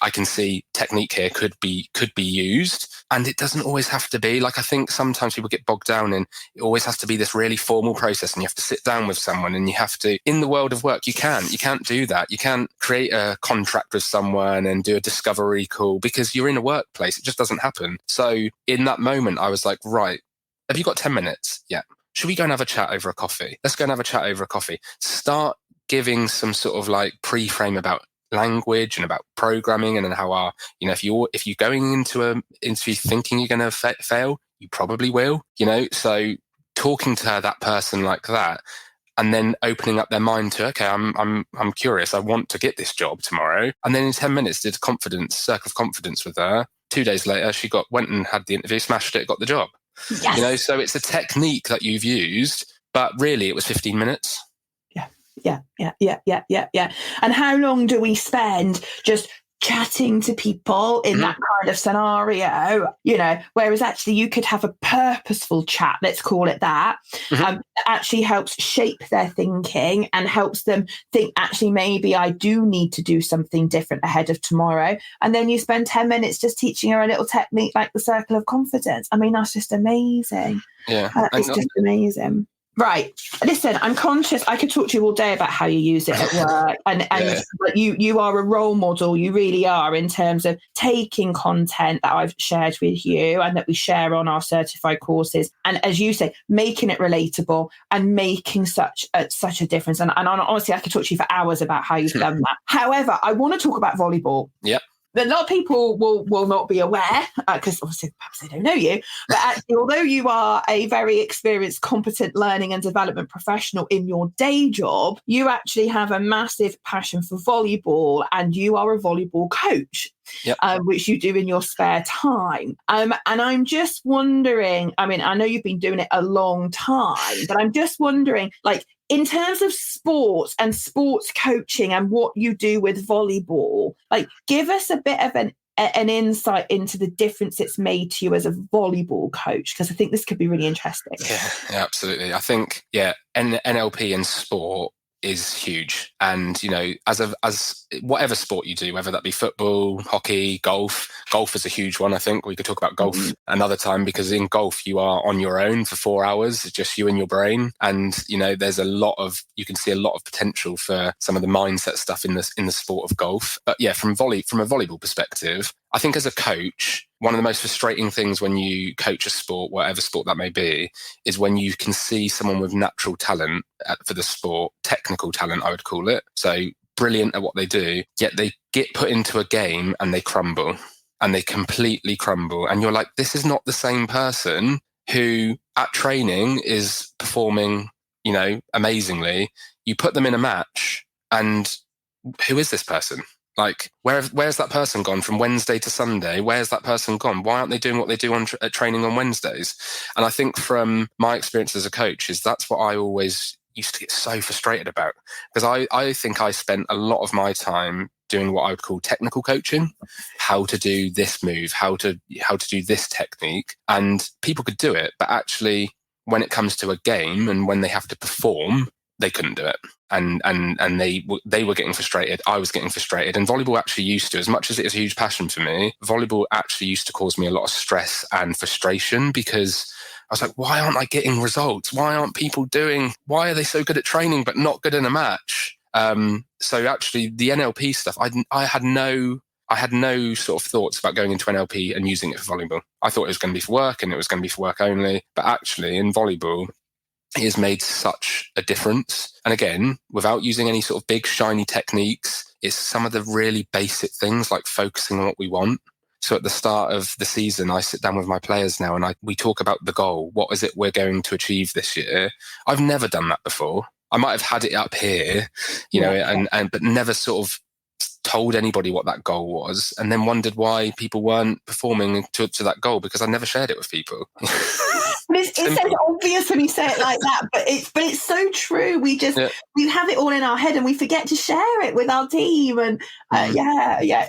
I can see technique here could be used, and it doesn't always have to be. Like, I think sometimes people get bogged down in it always has to be this really formal process, and you have to sit down with someone, and you have to, in the world of work, you can't do that. You can't create a contract with someone and do a discovery call because you're in a workplace. It just doesn't happen. So in that moment, I was like, right, have you got 10 minutes? Yeah. Should we go and have a chat over a coffee? Let's go and have a chat over a coffee. Start giving some sort of like pre-frame about language and about programming, and then how if you're going into an interview thinking you're going to fail, you probably will, so talking to that person like that, and then opening up their mind to, okay, I'm curious, I want to get this job tomorrow. And then in 10 minutes did circle of confidence with her. 2 days later she went and had the interview, smashed it, got the job. Yes. So it's a technique that you've used, but really it was 15 minutes. Yeah. And how long do we spend just chatting to people in that kind of scenario, whereas actually you could have a purposeful chat, let's call it that, that actually helps shape their thinking and helps them think, actually, maybe I do need to do something different ahead of tomorrow. And then you spend 10 minutes just teaching her a little technique like the circle of confidence. I mean, that's just amazing. Yeah. It's just amazing. Right. Listen, I'm conscious I could talk to you all day about how you use it at work. And you are a role model. You really are, in terms of taking content that I've shared with you and that we share on our certified courses. And as you say, making it relatable and making such a difference. And honestly, I could talk to you for hours about how you've done that. However, I want to talk about volleyball. Yeah. A lot of people will not be aware, because obviously perhaps they don't know you, but actually, although you are a very experienced, competent learning and development professional in your day job, you actually have a massive passion for volleyball, and you are a volleyball coach. Yep. Which you do in your spare time. And I'm just wondering, I mean, I know you've been doing it a long time, but I'm just wondering, like, in terms of sports and sports coaching and what you do with volleyball, like, give us a bit of an insight into the difference it's made to you as a volleyball coach, because I think this could be really interesting. Yeah, absolutely. I think, NLP in sport is huge. And, as whatever sport you do, whether that be football, hockey, golf is a huge one. I think we could talk about golf another time, because in golf, you are on your own for 4 hours, it's just you and your brain. And, there's you can see a lot of potential for some of the mindset stuff in the sport of golf. But yeah, from a volleyball perspective, I think as a coach, one of the most frustrating things when you coach a sport, whatever sport that may be, is when you can see someone with natural talent for the sport, technical talent, I would call it. So brilliant at what they do, yet they get put into a game and they crumble, and they completely crumble. And you're like, this is not the same person who at training is performing, amazingly. You put them in a match, and who is this person? Like, where's that person gone from Wednesday to Sunday? Where's that person gone? Why aren't they doing what they do at training on Wednesdays? And I think from my experience as a coach, is that's what I always used to get so frustrated about, because I think I spent a lot of my time doing what I would call technical coaching, how to do this move, how to do this technique, and people could do it, but actually when it comes to a game and when they have to perform, they couldn't do it. And they were getting frustrated. I was getting frustrated. And volleyball actually used to, as much as it is a huge passion for me, volleyball actually used to cause me a lot of stress and frustration, because I was like, why aren't I getting results? Why are they so good at training but not good in a match? So actually the NLP stuff, I had no sort of thoughts about going into NLP and using it for volleyball. I thought it was going to be for work and it was going to be for work only. But actually in volleyball, it has made such a difference. And again, without using any sort of big shiny techniques, it's some of the really basic things like focusing on what we want. So at the start of the season, I sit down with my players now and we talk about the goal. What is it we're going to achieve this year? I've never done that before. I might have had it up here, but never sort of told anybody what that goal was, and then wondered why people weren't performing to that goal, because I never shared it with people. It's so obvious when you say it like that, but it's so true. We have it all in our head and we forget to share it with our team. And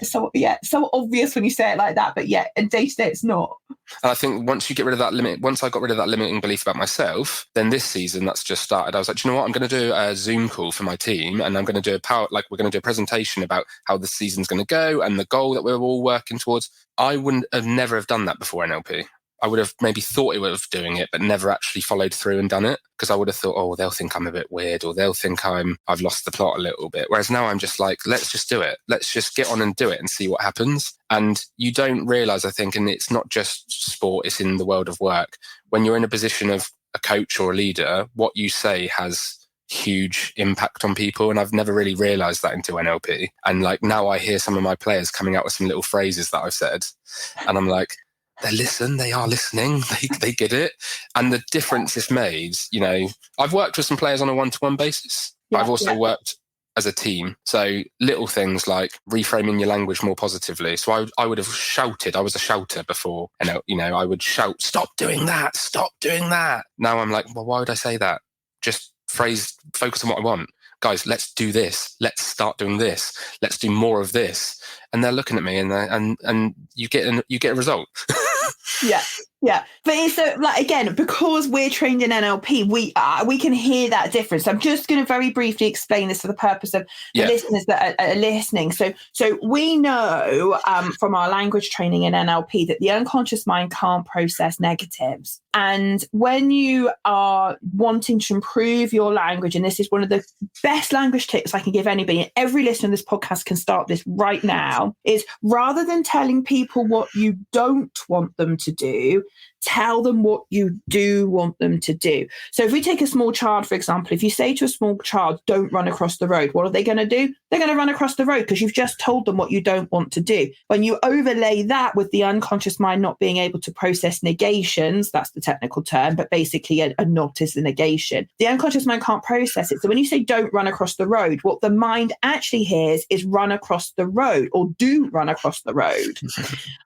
so obvious when you say it like that, but and day to day it's not. And I think once I got rid of that limiting belief about myself, then this season that's just started, I was like, do you know what? I'm going to do a Zoom call for my team, and I'm going to do we're going to do a presentation about how the season's going to go and the goal that we're all working towards. I wouldn't have never have done that before NLP. I would have maybe thought of doing it, but never actually followed through and done it, because I would have thought, oh, they'll think I'm a bit weird, or they'll think I've lost the plot a little bit. Whereas now I'm just like, let's just do it. Let's just get on and do it and see what happens. And you don't realize, I think, and it's not just sport, it's in the world of work. When you're in a position of a coach or a leader, what you say has huge impact on people. And I've never really realized that until NLP. And like now I hear some of my players coming out with some little phrases that I've said, and I'm like, they are listening, they get it. And the difference is made, I've worked with some players on a one-to-one basis. I've also worked as a team. So little things like reframing your language more positively. So I would have shouted. I was a shouter before. And, I would shout, stop doing that. Stop doing that. Now I'm like, well, why would I say that? Just focus on what I want. Guys, let's do this. Let's start doing this. Let's do more of this. And they're looking at me and you get a result. Yeah. But it's again, because we're trained in NLP, we can hear that difference. I'm just going to very briefly explain this for the purpose of the listeners that are listening. So we know from our language training in NLP that the unconscious mind can't process negatives. And when you are wanting to improve your language, and this is one of the best language tips I can give anybody, and every listener on this podcast can start this right now, is rather than telling people what you don't want them to do, tell them what you do want them to do. So if we take a small child, for example, if you say to a small child, don't run across the road, what are they going to do? They're going to run across the road because you've just told them what you don't want to do. When you overlay that with the unconscious mind not being able to process negations, that's the technical term, but basically a not is the negation. The unconscious mind can't process it. So when you say don't run across the road, what the mind actually hears is run across the road, or do run across the road.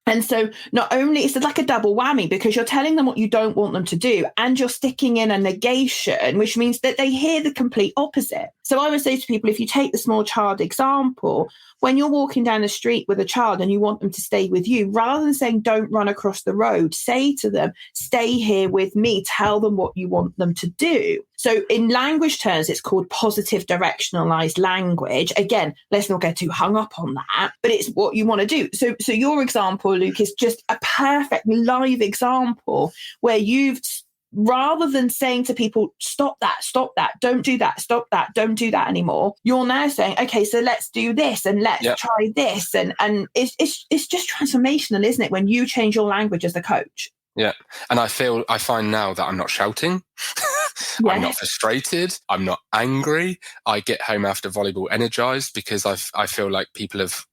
And so not only is it like a double whammy, because you're telling them what you don't want them to do, and you're sticking in a negation, which means that they hear the complete opposite. So I would say to people, if you take the small child example, when you're walking down the street with a child and you want them to stay with you, rather than saying don't run across the road, say to them, stay here with me, tell them what you want them to do. So in language terms, it's called positive directionalized language. Again, let's not get too hung up on that, but it's what you want to do. So your example, Luke, is just a perfect live example where you've, rather than saying to people, stop that, don't do that, stop that, don't do that anymore, you're now saying, okay, so let's do this and let's try this. And it's just transformational, isn't it, when you change your language as a coach? Yeah. And I find now that I'm not shouting. I'm not frustrated. I'm not angry. I get home after volleyball energized, because I feel like people have,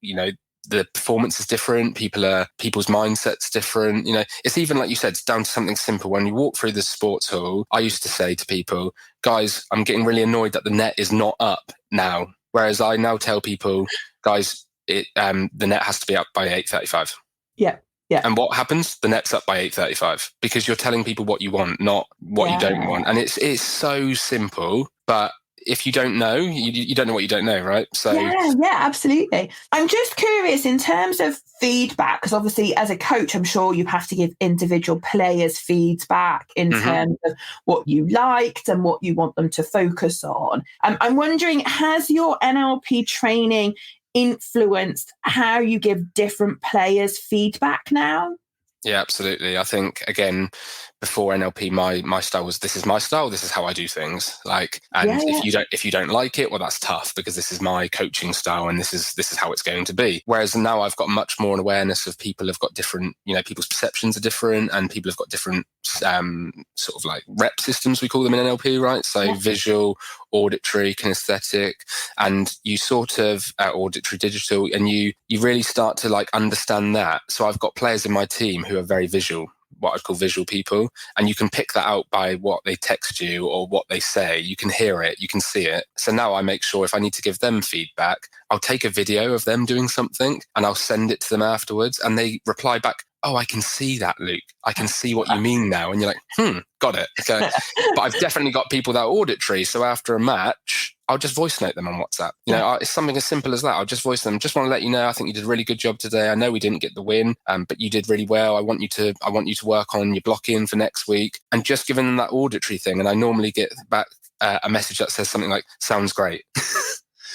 the performance is different. People's mindset's different. It's even like you said, it's down to something simple. When you walk through the sports hall, I used to say to people, guys, I'm getting really annoyed that the net is not up now. Whereas I now tell people, guys, the net has to be up by 8:35. Yeah. Yeah. And what happens? The net's up by 8:35, because you're telling people what you want, not what you don't want. And it's so simple, but if you don't know, you don't know what you don't know, right? So yeah, absolutely. I'm just curious in terms of feedback, because obviously as a coach, I'm sure you have to give individual players feedback in terms of what you liked and what you want them to focus on. I'm wondering, has your NLP training influenced how you give different players feedback now? Yeah, absolutely. I think, again, before NLP, my style was, this is my style, this is how I do things. If you don't like it, well, that's tough, because this is my coaching style and this is how it's going to be. Whereas now I've got much more awareness of people have got different, people's perceptions are different, and people have got different sort of like rep systems, we call them in NLP, right? So visual, auditory, kinesthetic, and you sort of auditory, digital, and you really start to like understand that. So I've got players in my team who are very visual, what I'd call visual people, and you can pick that out by what they text you or what they say. You can hear it, you can see it. So now I make sure if I need to give them feedback, I'll take a video of them doing something and I'll send it to them afterwards, and they reply back, oh, I can see that, Luke. I can see what you mean now. And you're like, got it. Okay. But I've definitely got people that are auditory. So after a match, I'll just voice note them on WhatsApp. It's something as simple as that. I'll just voice them. Just want to let you know, I think you did a really good job today. I know we didn't get the win, but you did really well. I want you to work on your blocking for next week, and just giving them that auditory thing. And I normally get back a message that says something like, sounds great.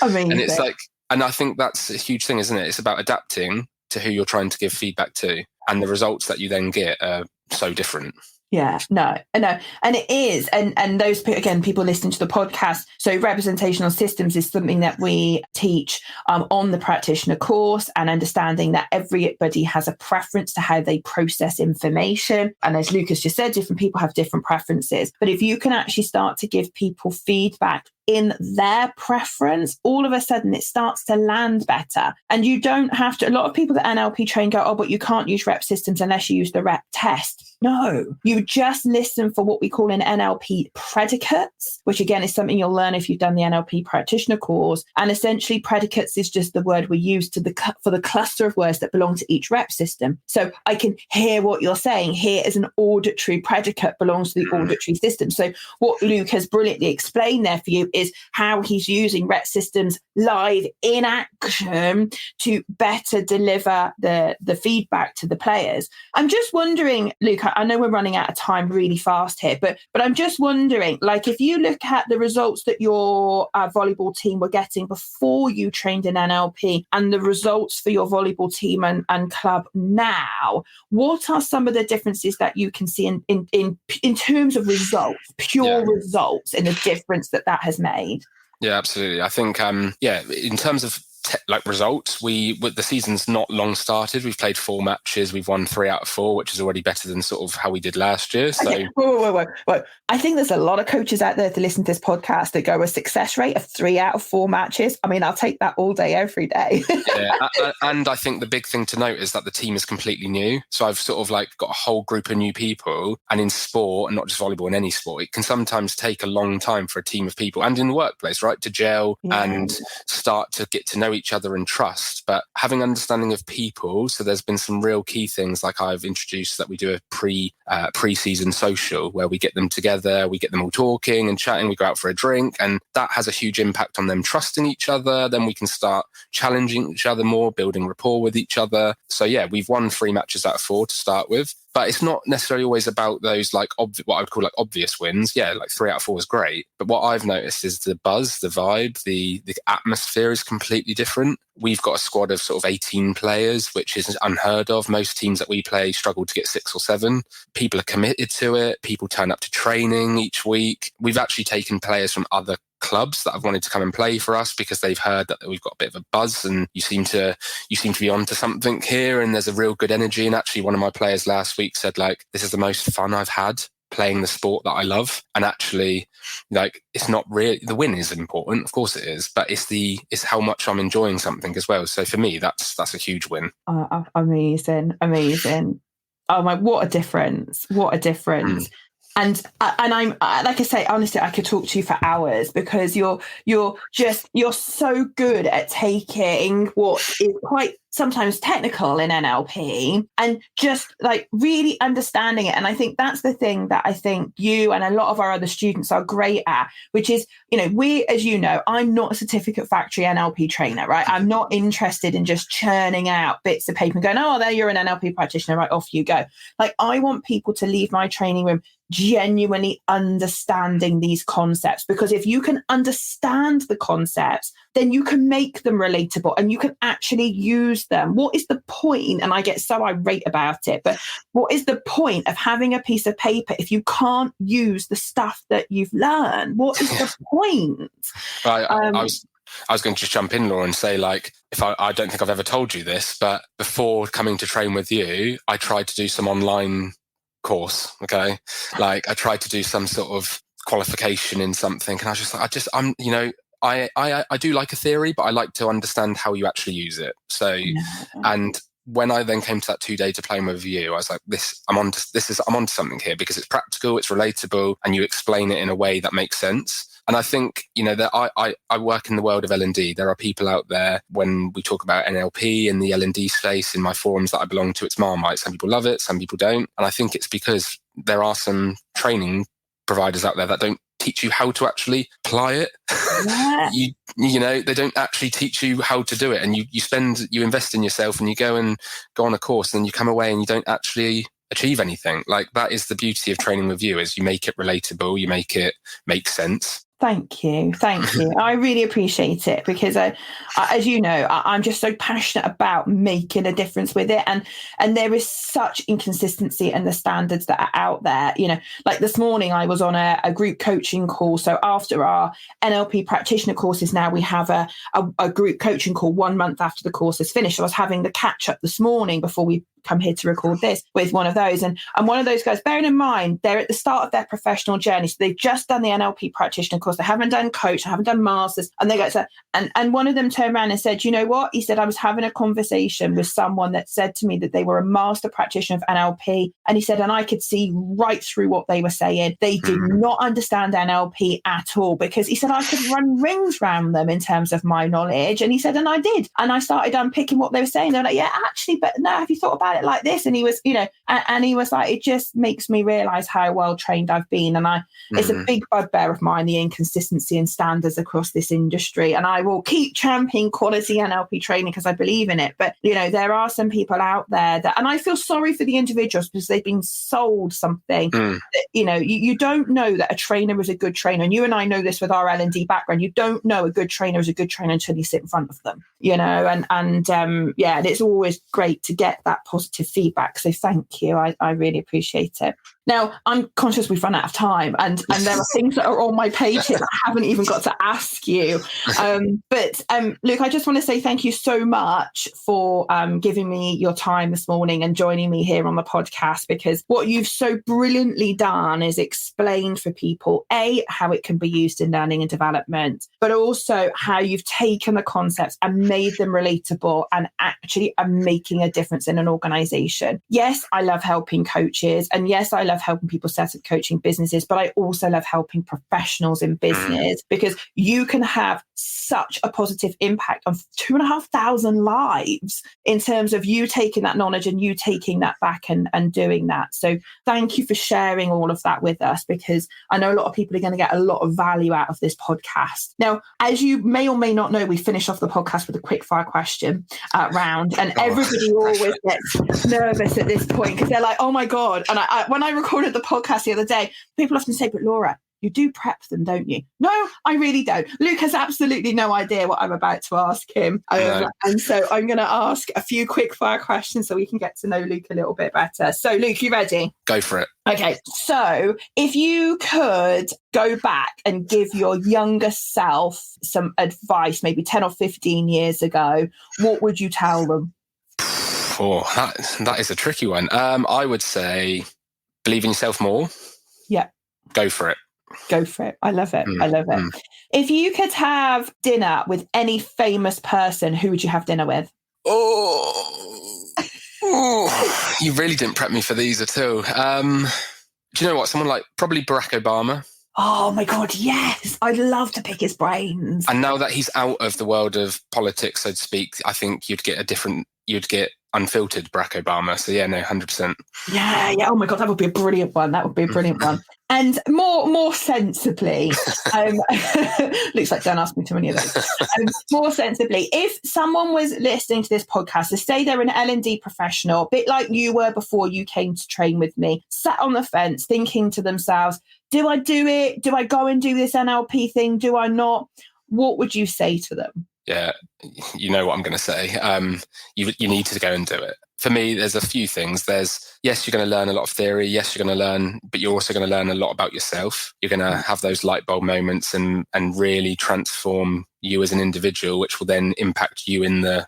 Amazing. And it's like, and I think that's a huge thing, isn't it? It's about adapting to who you're trying to give feedback to, and the results that you then get are so different. Yeah, no, and it is, and those, again, people listening to the podcast. So representational systems is something that we teach on the practitioner course, and understanding that everybody has a preference to how they process information. And as Lucas just said, different people have different preferences. But if you can actually start to give people feedback in their preference, all of a sudden it starts to land better. And you don't have to, a lot of people that NLP train go, oh, but you can't use rep systems unless you use the rep test. No, you just listen for what we call in NLP predicates, which again is something you'll learn if you've done the NLP practitioner course. And essentially predicates is just the word we use for the cluster of words that belong to each rep system. So I can hear what you're saying. Here is an auditory predicate, belongs to the auditory system. So what Luke has brilliantly explained there for you is how he's using rep systems live in action to better deliver the feedback to the players. I'm just wondering, Luke, I know we're running out of time really fast here, but I'm just wondering, like, if you look at the results that your volleyball team were getting before you trained in NLP and the results for your volleyball team and club now, what are some of the differences that you can see in terms of results, pure results, in the difference that has made? Yeah, absolutely. I think, in terms of results, the season's not long started. We've played 4 matches. We've won 3 out of 4, which is already better than sort of how we did last year. So, okay. Whoa. I think there's a lot of coaches out there to listen to this podcast that go a success rate of 3 out of 4 matches. I mean, I'll take that all day, every day. and I think the big thing to note is that the team is completely new. So I've sort of like got a whole group of new people, and in sport, and not just volleyball, in any sport, it can sometimes take a long time for a team of people, and in the workplace, right, to gel and start to get to know each other and trust. But having understanding of people, so there's been some real key things, like I've introduced that we do a pre-season social where we get them together, we get them all talking and chatting, we go out for a drink, and that has a huge impact on them trusting each other. Then we can start challenging each other more, building rapport with each other. So we've won 3 matches out of 4 to start with. But it's not necessarily always about those like what I would call like obvious wins. Yeah, like 3 out of 4 is great. But what I've noticed is the buzz, the vibe, the atmosphere is completely different. We've got a squad of sort of 18 players, which is unheard of. Most teams that we play struggle to get 6 or 7. People are committed to it. People turn up to training each week. We've actually taken players from other clubs that have wanted to come and play for us because they've heard that we've got a bit of a buzz and you seem to be onto something here, and there's a real good energy. And actually one of my players last week said, like, this is the most fun I've had playing the sport that I love. And actually, like, it's not really, the win is important, of course it is, but it's how much I'm enjoying something as well. So for me, that's a huge win. Amazing. Oh my, what a difference. And I'm, like I say, honestly, I could talk to you for hours, because you're so good at taking what is quite sometimes technical in NLP, and just like really understanding it. And I think that's the thing that I think you and a lot of our other students are great at, which is, we, as you know, I'm not a certificate factory NLP trainer, right? I'm not interested in just churning out bits of paper and going, oh, there, you're an NLP practitioner, right, off you go. Like, I want people to leave my training room genuinely understanding these concepts, because if you can understand the concepts, then you can make them relatable and you can actually use them. What is the point? And I get so irate about it, but what is the point of having a piece of paper if you can't use the stuff that you've learned? What is the point? I was going to just jump in, Laura, and say, like, if I don't think I've ever told you this, but before coming to train with you, I tried to do some online course. Okay. Like, I tried to do some sort of qualification in something. And I was just like, I do like a theory, but I like to understand how you actually use it. So, and when I then came to that 2-day diploma with you, I was like, I'm onto something here, because it's practical, it's relatable, and you explain it in a way that makes sense. And I think, that I work in the world of L&D. There are people out there, when we talk about NLP in the L&D space, in my forums that I belong to, it's Marmite. Some people love it, some people don't. And I think it's because there are some training providers out there that don't teach you how to actually apply it. Yeah. They don't actually teach you how to do it. And you invest in yourself, and you go on a course, and then you come away and you don't actually achieve anything. Like, that is the beauty of training with you, is you make it relatable, you make it make sense. Thank you. I really appreciate it, because as you know, I'm just so passionate about making a difference with it. And there is such inconsistency in the standards that are out there. Like this morning, I was on a group coaching call. So after our NLP practitioner courses, now we have a group coaching call 1 month after the course is finished. So I was having the catch up this morning before we come here to record this with one of those. And one of those guys, bearing in mind, they're at the start of their professional journey. So they've just done the NLP practitioner course. They haven't done coach, they haven't done masters. And they go, and one of them turned around and said, you know what? He said, I was having a conversation with someone that said to me that they were a master practitioner of NLP. And he said, and I could see right through what they were saying. They did not understand NLP at all, because he said, I could run rings around them in terms of my knowledge. And he said, and I did. And I started unpicking what they were saying. They're like, yeah, actually, but no, have you thought about it like this? And he was, and he was like, it just makes me realize how well trained I've been. And it's a big bugbear of mine, the inconsistency in standards across this industry. And I will keep championing quality NLP training, because I believe in it. But, there are some people out there that, and I feel sorry for the individuals, because they've been sold something that, you don't know that a trainer is a good trainer. And you and I know this with our L&D background. You don't know a good trainer is a good trainer until you sit in front of them, and it's always great to get that positive feedback. So thank you. I really appreciate it. Now, I'm conscious we've run out of time, and there are things that are on my page here that I haven't even got to ask you. But Luke, I just want to say thank you so much for giving me your time this morning and joining me here on the podcast, because what you've so brilliantly done is explained for people, A, how it can be used in learning and development, but also how you've taken the concepts and made them relatable and actually are making a difference in an organization. Yes, I love helping coaches, and yes, I love helping people set up coaching businesses, but I also love helping professionals in business, because you can have such a positive impact on 2,500 lives in terms of you taking that knowledge and you taking that back and doing that. So thank you for sharing all of that with us, because I know a lot of people are going to get a lot of value out of this podcast. Now, as you may or may not know, we finish off the podcast with a quick fire question round, and everybody always gets nervous at this point, because they're like, oh my God. And when I recorded the podcast the other day, people often say, but Laura, you do prep them, don't you? No, I really don't. Luke has absolutely no idea what I'm about to ask him. And so I'm going to ask a few quick fire questions so we can get to know Luke a little bit better. So Luke, you ready? Go for it. Okay. So if you could go back and give your younger self some advice, maybe 10 or 15 years ago, what would you tell them? Oh, that is a tricky one. I would say believe in yourself more. Yeah. Go for it. Go for it. I love it. I love it. If you could have dinner with any famous person, who would you have dinner with? Oh, you really didn't prep me for these at all. Do you know what? Someone like probably Barack Obama. Oh my God, yes. I'd love to pick his brains. And now that he's out of the world of politics, so to speak, I think you'd get a different you'd get unfiltered Barack Obama. So yeah, no, 100%. Yeah. Oh my God, that would be a brilliant one. And more sensibly, looks like don't ask me too many of those. More sensibly, if someone was listening to this podcast, so say they're an L&D professional, a bit like you were before you came to train with me, sat on the fence thinking to themselves, do I do it? Do I go and do this NLP thing? Do I not? What would you say to them? Yeah, you know what I'm going to say. You need to go and do it. For me, there's a few things. Yes, you're going to learn a lot of theory. Yes, you're going to learn, but you're also going to learn a lot about yourself. You're going to have those light bulb moments and really transform you as an individual, which will then impact you in the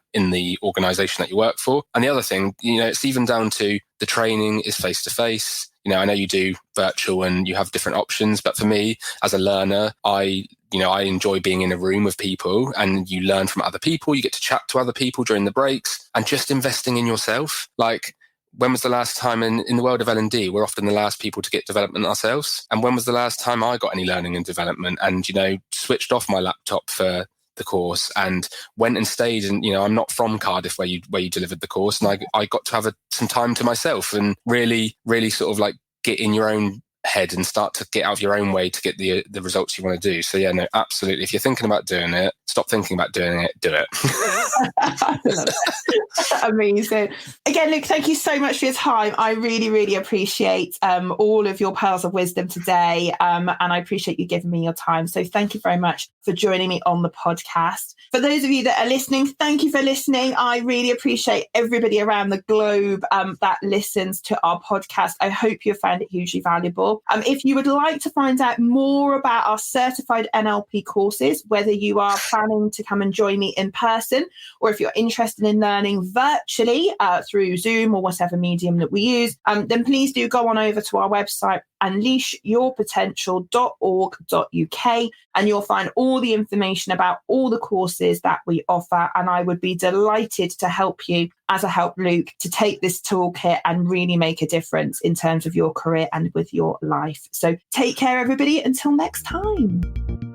organization that you work for. And the other thing, it's even down to the training is face to face. I know you do virtual and you have different options, but for me as a learner, I enjoy being in a room with people, and you learn from other people. You get to chat to other people during the breaks, and just investing in yourself. Like, when was the last time in the world of L&D, we're often the last people to get development ourselves. And when was the last time I got any learning and development and, switched off my laptop for the course and went and stayed? And, I'm not from Cardiff where you delivered the course. And I got to have some time to myself and really, really sort of like get in your own head and start to get out of your own way to get the results you want to do. So yeah, no, absolutely. If you're thinking about doing it, stop thinking about doing it, do it. I love it. Amazing. Again, Luke, thank you so much for your time. I really, really appreciate all of your pearls of wisdom today. And I appreciate you giving me your time. So thank you very much for joining me on the podcast. For those of you that are listening, thank you for listening. I really appreciate everybody around the globe that listens to our podcast. I hope you found it hugely valuable. If you would like to find out more about our certified NLP courses, whether you are planning to come and join me in person, or if you're interested in learning virtually through Zoom or whatever medium that we use, then please do go on over to our website, unleashyourpotential.org.uk, and you'll find all the information about all the courses that we offer. And I would be delighted to help you, as I help Luke, to take this toolkit and really make a difference in terms of your career and with your life. So take care, everybody. Until next time.